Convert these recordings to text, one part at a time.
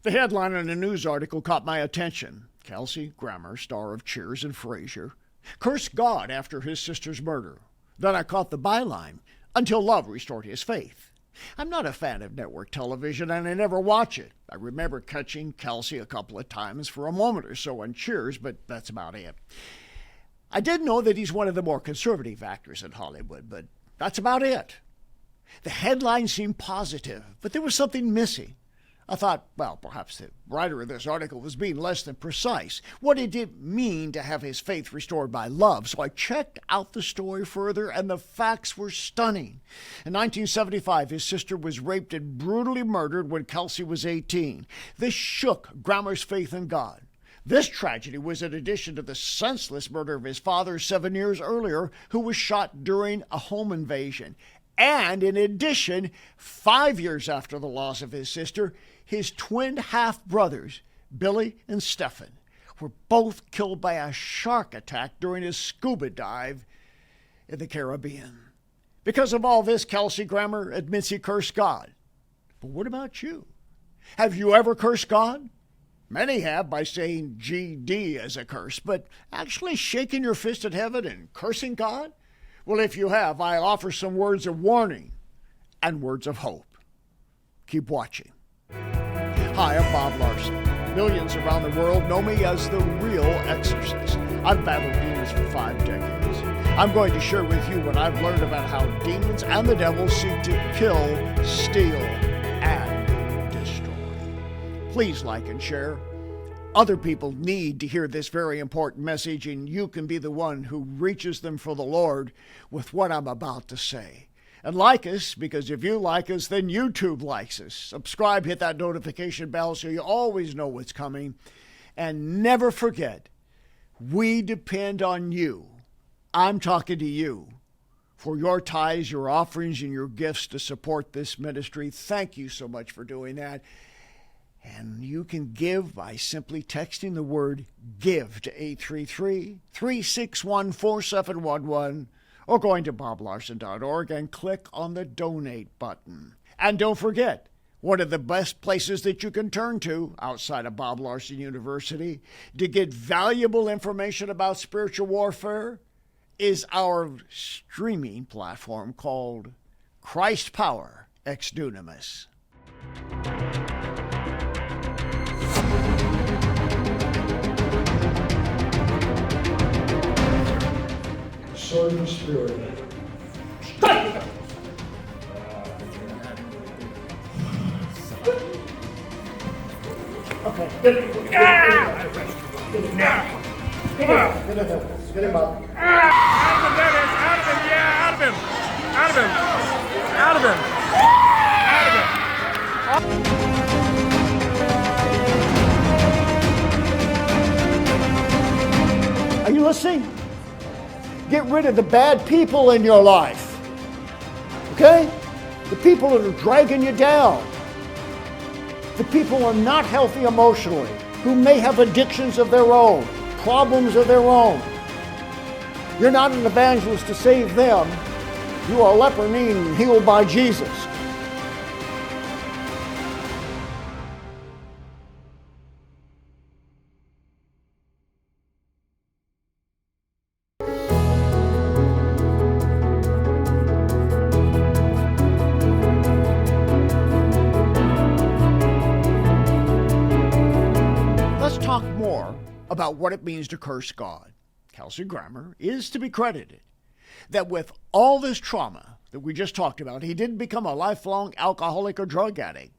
The headline in a news article caught my attention. Kelsey Grammer, star of Cheers and Frasier, cursed God after his sister's murder. Then I caught the byline, until love restored his faith. I'm not a fan of network television, and I never watch it. I remember catching Kelsey a couple of times for a moment or so on Cheers, but that's about it. I did know that he's one of the more conservative actors in Hollywood, but that's about it. The headline seemed positive, but there was something missing. I thought, well, perhaps the writer of this article was being less than precise. What did it mean to have his faith restored by love? So I checked out the story further, and the facts were stunning. In 1975, his sister was raped and brutally murdered when Kelsey was 18. This shook Grammer's faith in God. This tragedy was in addition to the senseless murder of his father 7 years earlier, who was shot during a home invasion. And in addition, 5 years after the loss of his sister, his twin half-brothers, Billy and Stephen, were both killed by a shark attack during a scuba dive in the Caribbean. Because of all this, Kelsey Grammer admits he cursed God. But what about you? Have you ever cursed God? Many have by saying GD as a curse, but actually shaking your fist at heaven and cursing God? Well, if you have, I offer some words of warning and words of hope. Keep watching. Hi, I'm Bob Larson. Millions around the world know me as the real exorcist. I've battled demons for 5 decades. I'm going to share with you what I've learned about how demons and the devil seek to kill, steal, and destroy. Please like and share. Other people need to hear this very important message, and you can be the one who reaches them for the Lord with what I'm about to say. And like us, because if you like us, then YouTube likes us. Subscribe, hit that notification bell so you always know what's coming. And never forget, we depend on you. I'm talking to you for your tithes, your offerings, and your gifts to support this ministry. Thank you so much for doing that. And you can give by simply texting the word GIVE to 833-361-4711 or going to boblarson.org and click on the donate button. And don't forget, one of the best places that you can turn to outside of Bob Larson University to get valuable information about spiritual warfare is our streaming platform called Christ Power Ex Dunamis. Sword of the Spirit. Okay, get him. Get him up. Out of him, Dennis! Out of him! Yeah, out of him! Out of him! Out of him! Out of him! Are you listening? Get rid of the bad people in your life. Okay? The people that are dragging you down. The people who are not healthy emotionally, who may have addictions of their own, problems of their own. You're not an evangelist to save them. You are a leper needing healed by Jesus. Talk more about what it means to curse God. Kelsey Grammer is to be credited that with all this trauma that we just talked about, he didn't become a lifelong alcoholic or drug addict,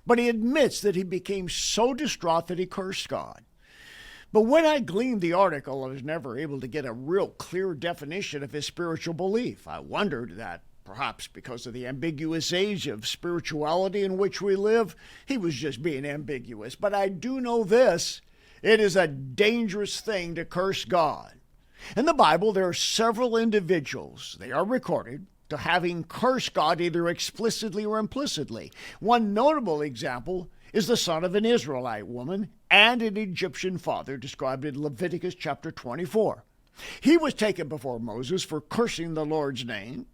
but he admits that he became so distraught that he cursed God. But when I gleaned the article, I was never able to get a real clear definition of his spiritual belief. I wondered that perhaps because of the ambiguous age of spirituality in which we live, he was just being ambiguous. But I do know this. It is a dangerous thing to curse God. In the Bible, there are several individuals, they are recorded, to having cursed God either explicitly or implicitly. One notable example is the son of an Israelite woman and an Egyptian father described in Leviticus chapter 24. He was taken before Moses for cursing the Lord's name,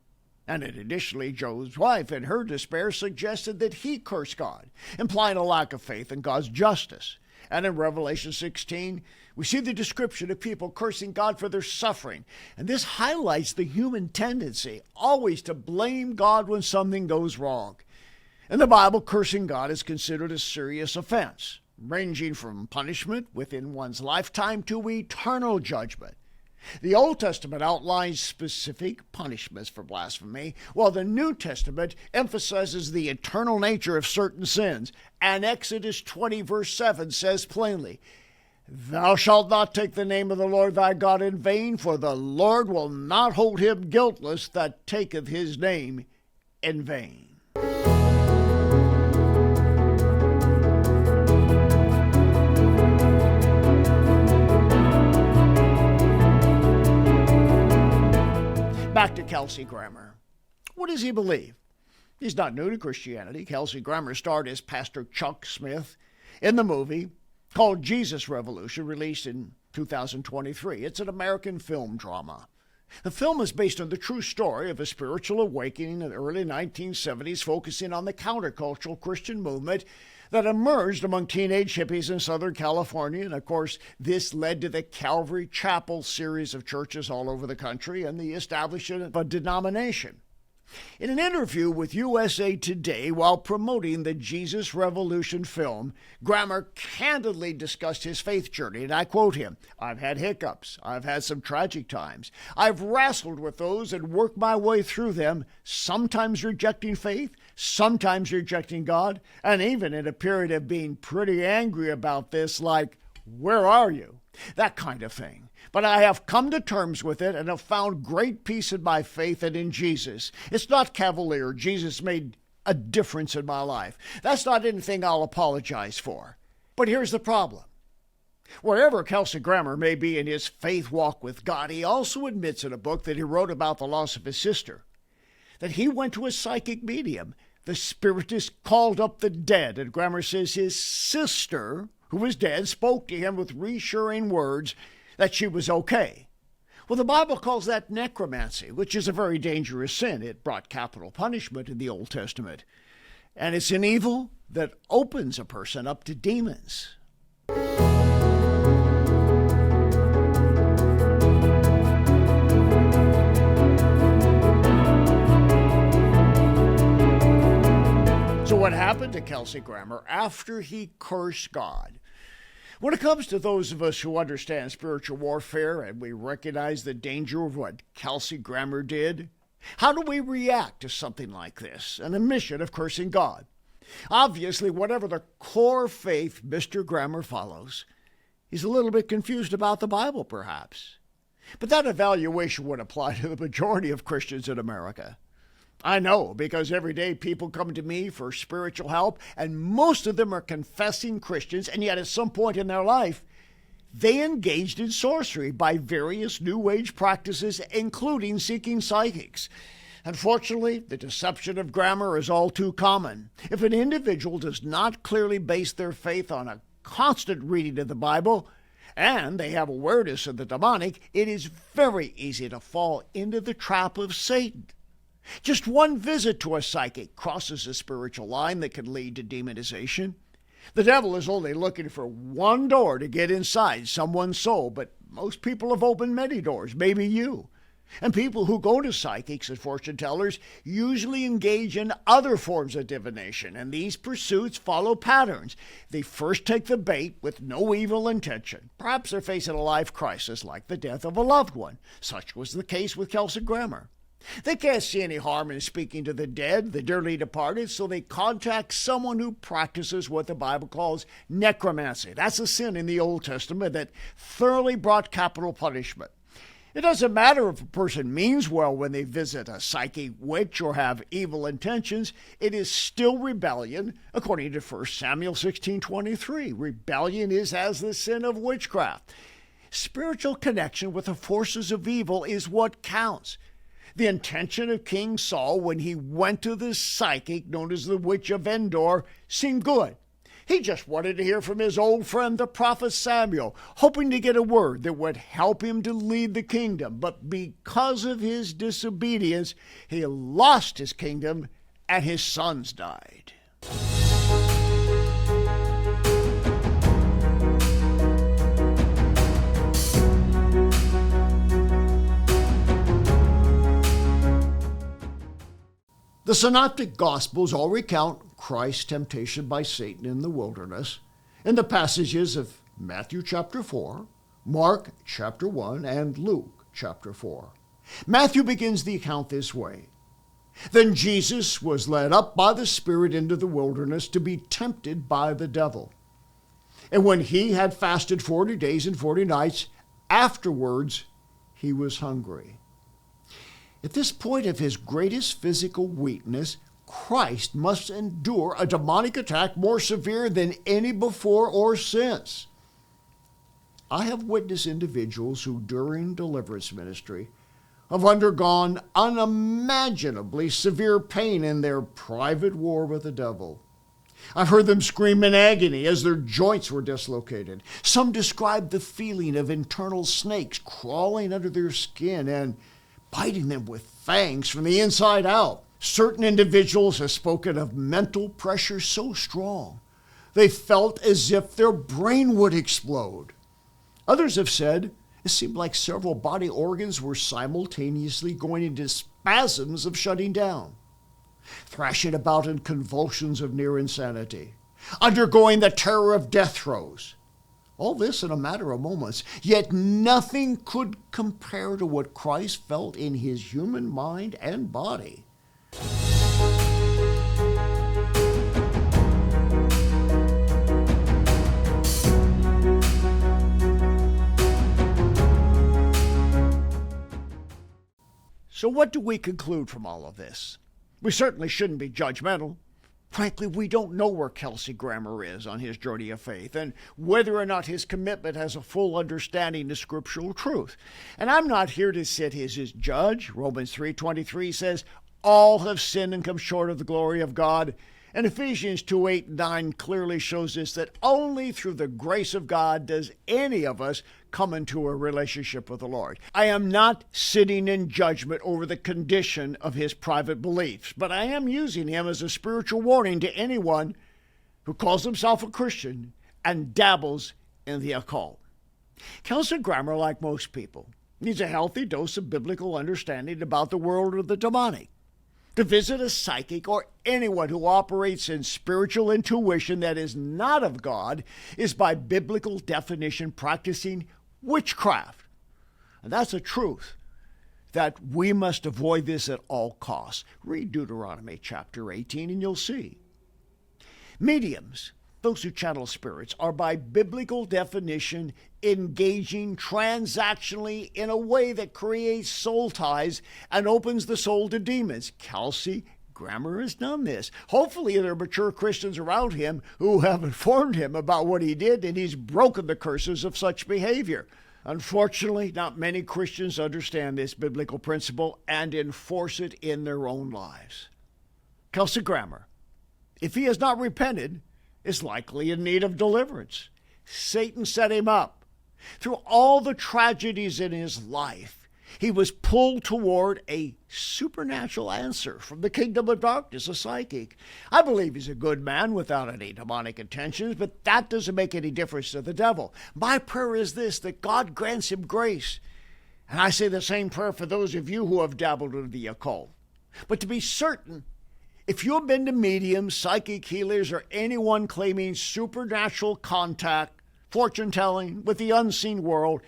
And additionally, Job's wife, in her despair, suggested that he curse God, implying a lack of faith in God's justice. And in Revelation 16, we see the description of people cursing God for their suffering. And this highlights the human tendency always to blame God when something goes wrong. In the Bible, cursing God is considered a serious offense, ranging from punishment within one's lifetime to eternal judgment. The Old Testament outlines specific punishments for blasphemy, while the New Testament emphasizes the eternal nature of certain sins. And Exodus 20, verse 7 says plainly, "Thou shalt not take the name of the Lord thy God in vain, for the Lord will not hold him guiltless that taketh his name in vain." Back to Kelsey Grammer. What does he believe? He's not new to Christianity. Kelsey Grammer starred as Pastor Chuck Smith in the movie called Jesus Revolution, released in 2023. It's an American film drama. The film is based on the true story of a spiritual awakening in the early 1970s, focusing on the countercultural Christian movement that emerged among teenage hippies in Southern California. And of course, this led to the Calvary Chapel series of churches all over the country and the establishment of a denomination. In an interview with USA Today while promoting the Jesus Revolution film, Grammer candidly discussed his faith journey, and I quote him, "I've had hiccups. I've had some tragic times. I've wrestled with those and worked my way through them, sometimes rejecting faith, sometimes rejecting God, and even in a period of being pretty angry about this, like, where are you? That kind of thing. But I have come to terms with it and have found great peace in my faith and in Jesus. It's not cavalier. Jesus made a difference in my life. That's not anything I'll apologize for." But here's the problem. Wherever Kelsey Grammer may be in his faith walk with God, he also admits in a book that he wrote about the loss of his sister that he went to a psychic medium. The spiritist called up the dead, and Grammer says his sister, who was dead, spoke to him with reassuring words that she was okay. Well, the Bible calls that necromancy, which is a very dangerous sin. It brought capital punishment in the Old Testament. And it's an evil that opens a person up to demons. So what happened to Kelsey Grammer after he cursed God? When it comes to those of us who understand spiritual warfare and we recognize the danger of what Kelsey Grammer did, how do we react to something like this, an admission of cursing God? Obviously, whatever the core faith Mr. Grammer follows, he's a little bit confused about the Bible, perhaps. But that evaluation would apply to the majority of Christians in America. I know, because every day people come to me for spiritual help, and most of them are confessing Christians, and yet at some point in their life, they engaged in sorcery by various New Age practices, including seeking psychics. Unfortunately, the deception of Grammer is all too common. If an individual does not clearly base their faith on a constant reading of the Bible, and they have awareness of the demonic, it is very easy to fall into the trap of Satan. Just one visit to a psychic crosses a spiritual line that can lead to demonization. The devil is only looking for one door to get inside someone's soul, but most people have opened many doors, maybe you. And people who go to psychics and fortune tellers usually engage in other forms of divination, and these pursuits follow patterns. They first take the bait with no evil intention. Perhaps they're facing a life crisis like the death of a loved one. Such was the case with Kelsey Grammer. They can't see any harm in speaking to the dead, the dearly departed, so they contact someone who practices what the Bible calls necromancy. That's a sin in the Old Testament that thoroughly brought capital punishment. It doesn't matter if a person means well when they visit a psychic witch or have evil intentions. It is still rebellion, according to 1 Samuel 16:23. Rebellion is as the sin of witchcraft. Spiritual connection with the forces of evil is what counts. The intention of King Saul when he went to the psychic known as the Witch of Endor seemed good. He just wanted to hear from his old friend, the prophet Samuel, hoping to get a word that would help him to lead the kingdom. But because of his disobedience, he lost his kingdom and his sons died. The Synoptic Gospels all recount Christ's temptation by Satan in the wilderness in the passages of Matthew chapter 4, Mark chapter 1, and Luke chapter 4. Matthew begins the account this way. Then Jesus was led up by the Spirit into the wilderness to be tempted by the devil. And when he had fasted 40 days and 40 nights, afterwards he was hungry. At this point of his greatest physical weakness, Christ must endure a demonic attack more severe than any before or since. I have witnessed individuals who, during deliverance ministry, have undergone unimaginably severe pain in their private war with the devil. I've heard them scream in agony as their joints were dislocated. Some describe the feeling of internal snakes crawling under their skin and biting them with fangs from the inside out. Certain individuals have spoken of mental pressure so strong they felt as if their brain would explode. Others have said it seemed like several body organs were simultaneously going into spasms of shutting down, thrashing about in convulsions of near insanity, undergoing the terror of death throes. All this in a matter of moments, yet nothing could compare to what Christ felt in his human mind and body. So what do we conclude from all of this? We certainly shouldn't be judgmental. Frankly, we don't know where Kelsey Grammer is on his journey of faith and whether or not his commitment has a full understanding of scriptural truth. And I'm not here to sit as his judge. Romans 3:23 says, all have sinned and come short of the glory of God. And Ephesians 2:8-9 clearly shows us that only through the grace of God does any of us come into a relationship with the Lord. I am not sitting in judgment over the condition of his private beliefs, but I am using him as a spiritual warning to anyone who calls himself a Christian and dabbles in the occult. Kelsey Grammer, like most people, needs a healthy dose of biblical understanding about the world of the demonic. To visit a psychic or anyone who operates in spiritual intuition that is not of God is by biblical definition practicing witchcraft. And that's a truth that we must avoid this at all costs. Read Deuteronomy chapter 18 and you'll see. Mediums, those who channel spirits, are by biblical definition engaging transactionally in a way that creates soul ties and opens the soul to demons. Kelsey Grammer has done this. Hopefully there are mature Christians around him who have informed him about what he did, and he's broken the curses of such behavior. Unfortunately, not many Christians understand this biblical principle and enforce it in their own lives. Kelsey Grammer, if he has not repented, is likely in need of deliverance. Satan set him up. Through all the tragedies in his life, he was pulled toward a supernatural answer from the kingdom of darkness, a psychic. I believe he's a good man without any demonic intentions, but that doesn't make any difference to the devil. My prayer is this, that God grants him grace. And I say the same prayer for those of you who have dabbled in the occult. But to be certain, if you have been to mediums, psychic healers, or anyone claiming supernatural contact, fortune-telling with the unseen world,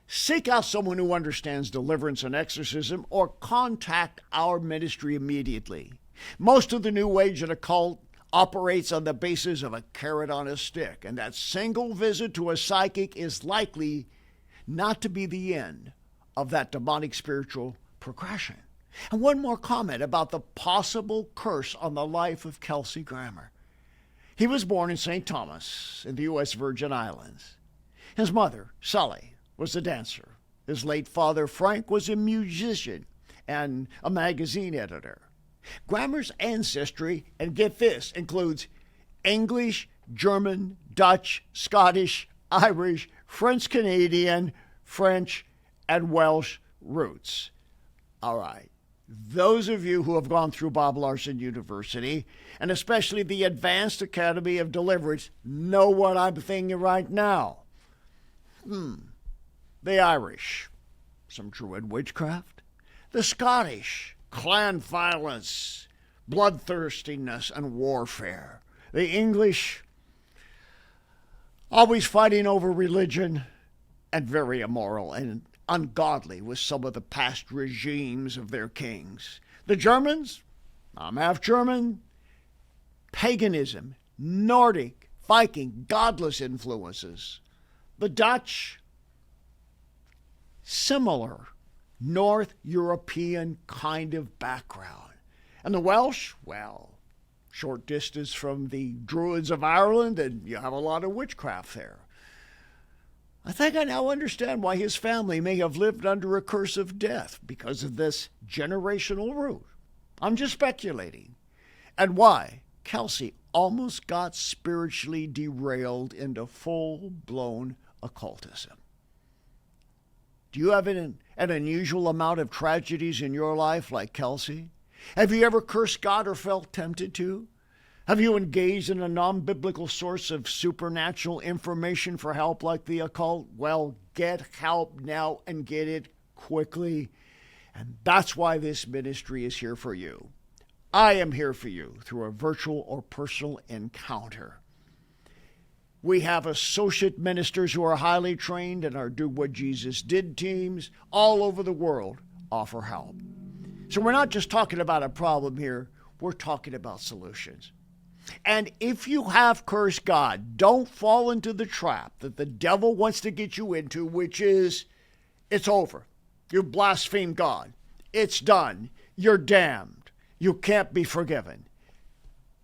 seek out someone who understands deliverance and exorcism or contact our ministry immediately. Most of the New Age and occult operates on the basis of a carrot on a stick, and that single visit to a psychic is likely not to be the end of that demonic spiritual progression. And one more comment about the possible curse on the life of Kelsey Grammer. He was born in St. Thomas in the U.S. Virgin Islands. His mother, Sally, was a dancer. His late father, Frank, was a musician and a magazine editor. Grammer's ancestry, and get this, includes English, German, Dutch, Scottish, Irish, French-Canadian, French, and Welsh roots. All right. Those of you who have gone through Bob Larson University, and especially the Advanced Academy of Deliverance, know what I'm thinking right now. The Irish, some Druid witchcraft. The Scottish, clan violence, bloodthirstiness, and warfare. The English, always fighting over religion, and very immoral and ungodly with some of the past regimes of their kings. The Germans, I'm half German, paganism, Nordic, Viking, godless influences. The Dutch, similar North European kind of background. And the Welsh, well, short distance from the Druids of Ireland, and you have a lot of witchcraft there. I think I now understand why his family may have lived under a curse of death because of this generational root. I'm just speculating. And why Kelsey almost got spiritually derailed into full-blown occultism. Do you have an unusual amount of tragedies in your life like Kelsey? Have you ever cursed God or felt tempted to? Have you engaged in a non-biblical source of supernatural information for help like the occult? Well, get help now and get it quickly. And that's why this ministry is here for you. I am here for you through a virtual or personal encounter. We have associate ministers who are highly trained and our Do What Jesus Did teams all over the world offer help. So we're not just talking about a problem here, we're talking about solutions. And if you have cursed God, don't fall into the trap that the devil wants to get you into, which is, it's over. You've blasphemed God. It's done. You're damned. You can't be forgiven.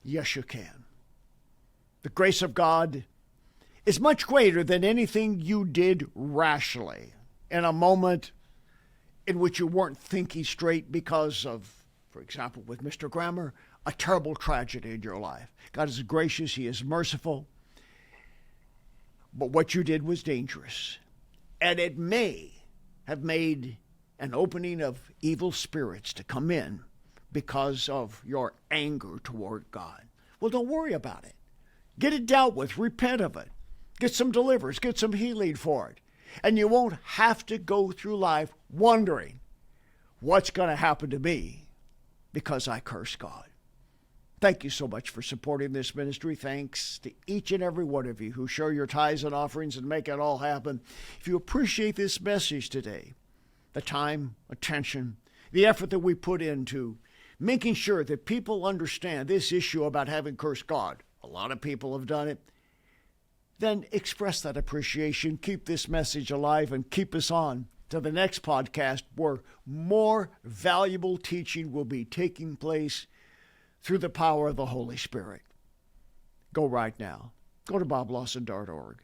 Yes, you can. The grace of God is much greater than anything you did rashly in a moment in which you weren't thinking straight because of, for example, with Mr. Grammer, a terrible tragedy in your life. God is gracious. He is merciful. But what you did was dangerous. And it may have made an opening of evil spirits to come in because of your anger toward God. Well, don't worry about it. Get it dealt with. Repent of it. Get some deliverance. Get some healing for it. And you won't have to go through life wondering what's going to happen to me because I curse God. Thank you so much for supporting this ministry. Thanks to each and every one of you who share your tithes and offerings and make it all happen. If you appreciate this message today, the time, attention, the effort that we put into making sure that people understand this issue about having cursed God, a lot of people have done it, then express that appreciation, keep this message alive, and keep us on to the next podcast where more valuable teaching will be taking place through the power of the Holy Spirit. Go right now. Go to boblawson.org.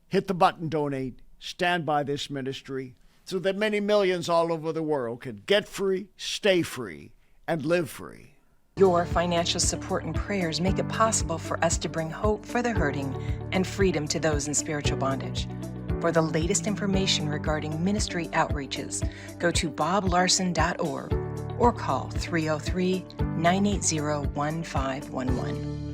Hit the button donate. Stand by this ministry so that many millions all over the world can get free, stay free, and live free. Your financial support and prayers make it possible for us to bring hope for the hurting and freedom to those in spiritual bondage. For the latest information regarding ministry outreaches, go to boblarson.org or call 303-980-1511.